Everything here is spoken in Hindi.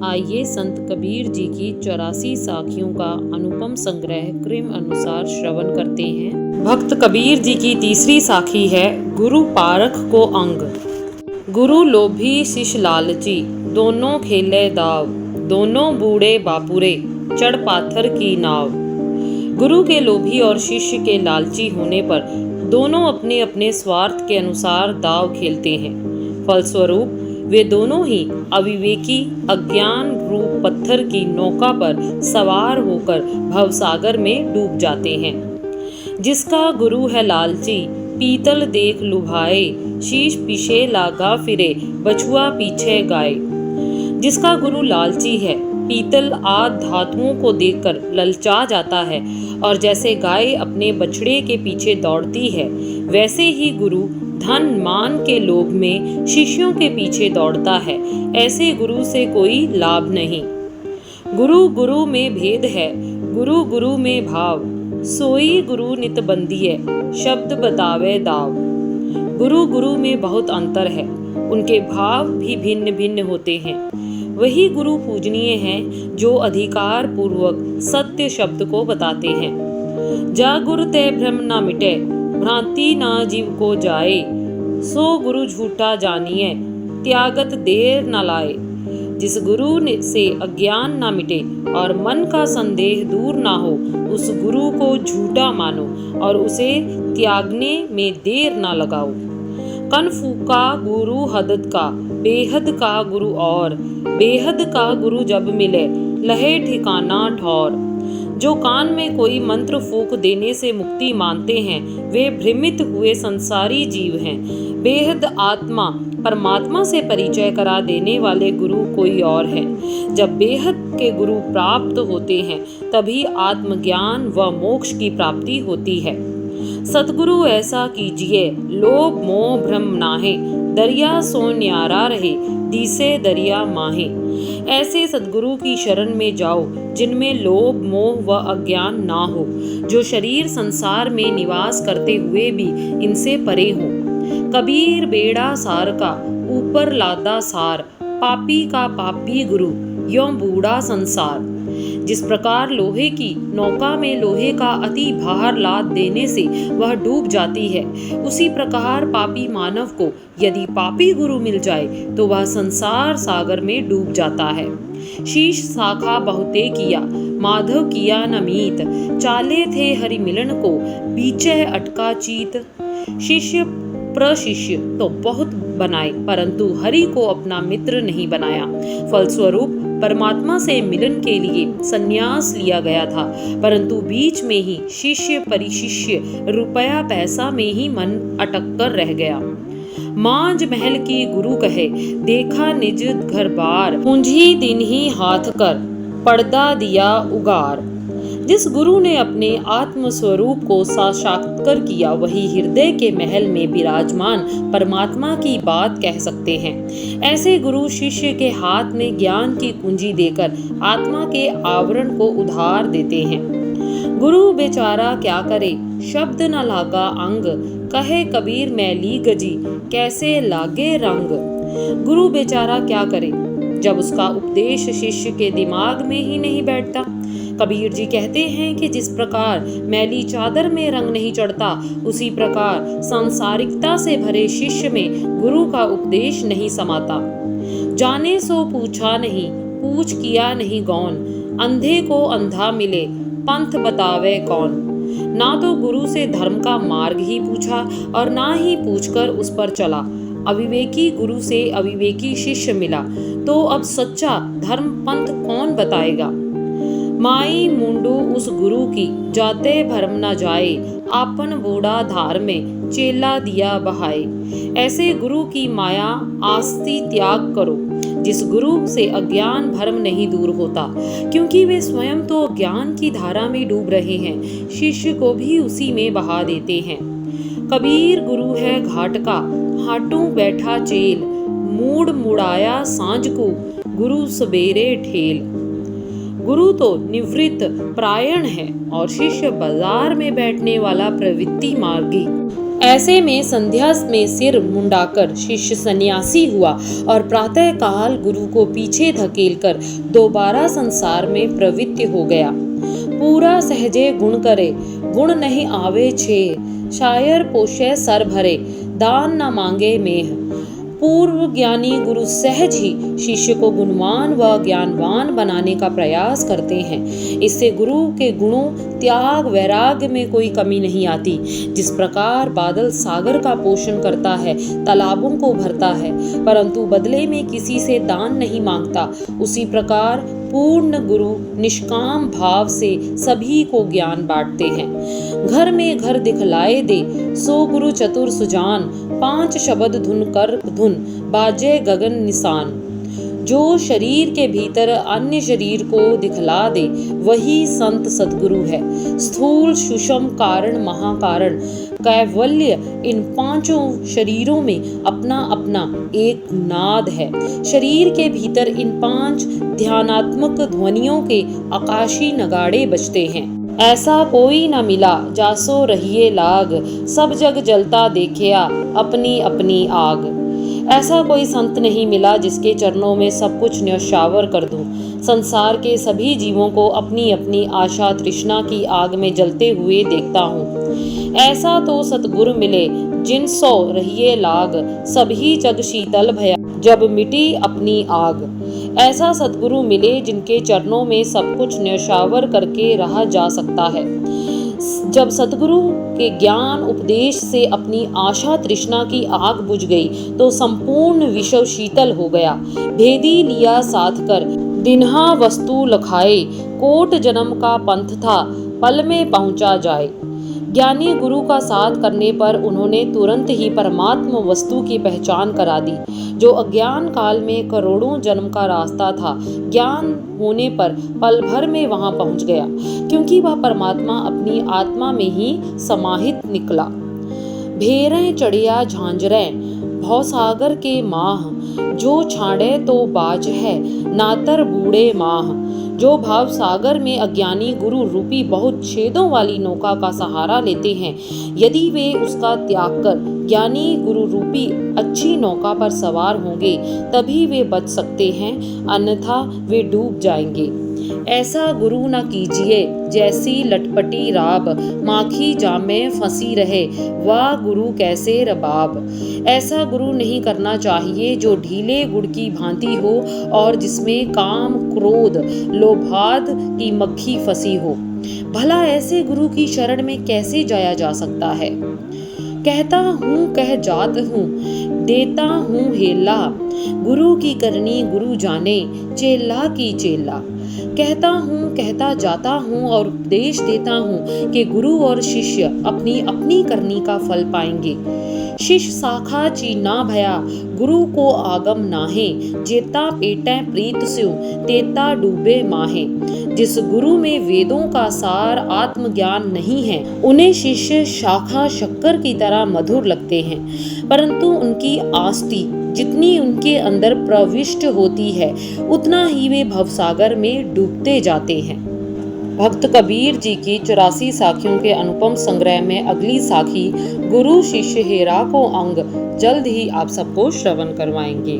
आइए संत कबीर जी की 84 साखियों का अनुपम संग्रह क्रम अनुसार श्रवण करते हैं। भक्त कबीर जी की तीसरी साखी है गुरु पारख को अंग। गुरु लोभी शिष्य लालची, दोनों खेले दाव, दोनों बूढ़े बापुरे, चढ़ पाथर की नाव। गुरु के लोभी और शिष्य के लालची होने पर दोनों अपने अपने स्वार्थ के अनुसार दाव खेलते हैं। फलस्वरूप वे दोनों ही अविवेकी अज्ञान रूप पत्थर की नौका पर सवार होकर भवसागर में डूब जाते हैं। जिसका गुरु है लालची, पीतल देख लुभाए, शीश पीछे लागा फिरे, बछुआ पीछे गाए। जिसका गुरु लालची है, पीतल आदि धातुओं को देखकर ललचा जाता है और जैसे गाय अपने बछड़े के पीछे दौड़ती है, वैसे ही गुरु धन मान के लोभ में शिष्यों के पीछे दौड़ता है। ऐसे गुरु से कोई लाभ नहीं। गुरु गुरु में भेद है, गुरु गुरु में भाव, सोई गुरु नित बंदिए, शब्द बतावे दाव। गुरु गुरु में बहुत अंतर है, उनके भाव भी भिन्न भिन्न होते हैं। वही गुरु पूजनीय हैं जो अधिकार पूर्वक सत्य शब्द को बताते हैं। जा गुरु ते भ्रम न मिटे, भ्रांति ना जीव को जाए, सो गुरु झूठा जानिए, त्यागत देर न लाए। जिस गुरु से अज्ञान ना मिटे और मन का संदेह दूर ना हो, उस गुरु को झूठा मानो और उसे त्यागने में देर ना लगाओ। कन फूका गुरु हदद का, बेहद का गुरु और, बेहद का गुरु जब मिले, लहे ठिकाना ठौर। जो कान में कोई मंत्र फूक देने से मुक्ति मानते हैं, वे भ्रमित हुए संसारी जीव हैं। बेहद आत्मा परमात्मा से परिचय करा देने वाले गुरु कोई और है। जब बेहद के गुरु प्राप्त होते हैं, तभी आत्मज्ञान व मोक्ष की प्राप्ति होती है। सतगुरु ऐसा कीजिए, लोभ मोह भ्रम नाहे, दरिया सो न्यारा रहे, दिसे दरिया माहे। ऐसे सद्गुरु की शरण में जाओ जिनमें लोभ मोह व अज्ञान ना हो, जो शरीर संसार में निवास करते हुए भी इनसे परे हो। कबीर बेड़ा सार का, ऊपर लादा सार, पापी का पापी गुरु, यों बूढ़ा संसार। जिस प्रकार लोहे की नौका में लोहे का अति भार लाद देने से वह डूब जाती है, उसी प्रकार पापी मानव को यदि पापी गुरु मिल जाए तो वह संसार सागर में डूब जाता है। शीश शाखा बहुते किया, माधव किया न मीत, चाले थे हरि मिलन को, बीचे अटका चीत। शिष्य प्रशिष्य तो बहुत बनाए, परंतु हरि को अपना मित्र नहीं बनाया। फलस्वरूप परमात्मा से मिलन के लिए संन्यास लिया गया था, परंतु बीच में ही शिष्य परिशिष्य रुपया पैसा में ही मन अटक कर रह गया। मांझ महल की गुरु कहे, देखा निज घर बार, पूंजी दिन ही हाथ कर, पर्दा दिया उगार। जिस गुरु ने अपने आत्म स्वरूप को साक्षात्कार किया, वही हृदय के महल में विराजमान परमात्मा की बात कह सकते हैं। ऐसे गुरु शिष्य के हाथ में ज्ञान की कुंजी देकर आत्मा के आवरण को उधार देते हैं। गुरु बेचारा क्या करे, शब्द न लागा अंग, कहे कबीर मैली गजी, कैसे लागे रंग। गुरु बेचारा क्या करे जब उसका उपदेश शिष्य के दिमाग में ही नहीं बैठता। कबीर जी कहते हैं कि जिस प्रकार मैली चादर में रंग नहीं चढ़ता, उसी प्रकार सांसारिकता से भरे शिष्य में गुरु का उपदेश नहीं समाता। जाने सो पूछा नहीं, पूछ किया नहीं गौन, अंधे को अंधा मिले, पंथ बतावे कौन। ना तो गुरु से धर्म का मार्ग ही पूछा और ना ही पूछकर उस पर चला। अविवेकी गुरु से अविवेकी शिष्य मिला, तो अब सच्चा धर्म पंथ कौन बताएगा। माई मुंडू उस गुरु की, जाते भरम न जाए, आपन बूढ़ा धार में, चेला दिया बहाए। ऐसे गुरु की माया आस्ति त्याग करो। जिस गुरु से अज्ञान भरम नहीं दूर होता, क्योंकि वे स्वयं तो ज्ञान की धारा में डूब रहे हैं, शिष्य को भी उसी में बहा देते हैं। कबीर गुरु है घाट का, हाटू बैठा चेल, मूड मुड़ाया सांझ को, गुरु सवेरे ठेल। गुरु तो निवृत्त प्रायण है और शिष्य बाजार में बैठने वाला प्रवृत्ति मार्गी। ऐसे में संध्या में सिर मुंडाकर शिष्य सन्यासी हुआ और प्रातः काल गुरु को पीछे धकेलकर दोबारा संसार में प्रवृत्त हो गया। पूरा सहजे गुण करे, गुण नहीं आवे छे, शायर पोषे सर भरे, दान न मांगे मेह। पूर्व ज्ञानी गुरु सहज ही शिष्य को गुणवान व ज्ञानवान बनाने का प्रयास करते हैं। इससे गुरु के गुणों, त्याग, वैराग्य में कोई कमी नहीं आती। जिस प्रकार बादल सागर का पोषण करता है, तालाबों को भरता है, परंतु बदले में किसी से दान नहीं मांगता, उसी प्रकार पूर्ण गुरु निष्काम भाव से सभी को ज्ञान बांटते हैं। घर में घर दिखलाए दे, सो गुरु चतुर सुजान, 5 शब्द धुन कर धुन, बाजे गगन निशान। जो शरीर के भीतर अन्य शरीर को दिखला दे, वही संत सद्गुरु है। स्थूल, सूक्ष्म, कारण, महाकारण, कैवल्य, इन 5 शरीरों में अपना अपना एक नाद है। शरीर के भीतर इन 5 ध्यानात्मक ध्वनियों के आकाशी नगाड़े बजते हैं। ऐसा कोई न मिला जासो रहिए लाग, सब जग जलता देखिया अपनी अपनी आग। ऐसा कोई संत नहीं मिला जिसके चरणों में सब कुछ न्यौछावर कर दूं। संसार के सभी जीवों को अपनी अपनी आशा तृष्णा की आग में जलते हुए देखता हूँ। ऐसा तो सतगुरु मिले जिन सो रहिए लाग, सभी जग शीतल भया जब मिटी अपनी आग। ऐसा सतगुरु मिले जिनके चरणों में सब कुछ न्यौछावर करके रहा जा सकता है। जब सतगुरु के ज्ञान उपदेश से अपनी आशा तृष्णा की आग बुझ गई तो संपूर्ण विश्व शीतल हो गया। भेदी लिया साथ कर दिन्हा वस्तु लखाए, कोट जन्म का पंथ था पल में पहुंचा जाए। ज्ञानी गुरु का साथ करने पर उन्होंने तुरंत ही परमात्म वस्तु की पहचान करा दी। जो अज्ञान काल में करोड़ों जन्म का रास्ता था, ज्ञान होने पर पल भर में वहां पहुंच गया, क्योंकि वह परमात्मा अपनी आत्मा में ही समाहित निकला। भेरें चढ़िया झांझरें भवसागर के माह, जो छाड़े तो बाज है नातर बूढ़े माह। जो भाव सागर में अज्ञानी गुरु रूपी बहुत छेदों वाली नौका का सहारा लेते हैं, यदि वे उसका त्याग कर ज्ञानी गुरु रूपी अच्छी नौका पर सवार होंगे तभी वे बच सकते हैं, अन्यथा वे डूब जाएंगे। ऐसा गुरु न कीजिए जैसी लटपटी राब, माखी जामे फंसी रहे, वाह गुरु कैसे रबाब। ऐसा गुरु नहीं करना चाहिए जो ढीले गुड़ की भांति हो और जिसमें काम, क्रोध, लोभाद की मक्खी फंसी हो। भला ऐसे गुरु की शरण में कैसे जाया जा सकता है। कहता हूँ कह जात हूँ, देता हूँ हेला, गुरु की करनी गुरु जाने, चेला की चेला। कहता हूँ कहता जाता हूँ और उपदेश देता हूँ कि गुरु और शिष्य अपनी अपनी करनी का फल पाएंगे। शिष्य शाखा चीना भया, गुरु को आगम नाहे, जेता पेटे प्रीत स्यु, तेता डूबे माहे। जिस गुरु में वेदों का सार आत्मज्ञान नहीं है, उन्हें शिष्य शाखा शक्कर की तरह मधुर लगते हैं, परंतु उनकी आस्ति जितनी उनके अंदर प्रविष्ट होती है, उतना ही वे भवसागर में डूबते जाते हैं। भक्त कबीर जी की 84 साखियों के अनुपम संग्रह में अगली साखी गुरु शिष्य हेरा को अंग जल्द ही आप सबको श्रवण करवाएंगे।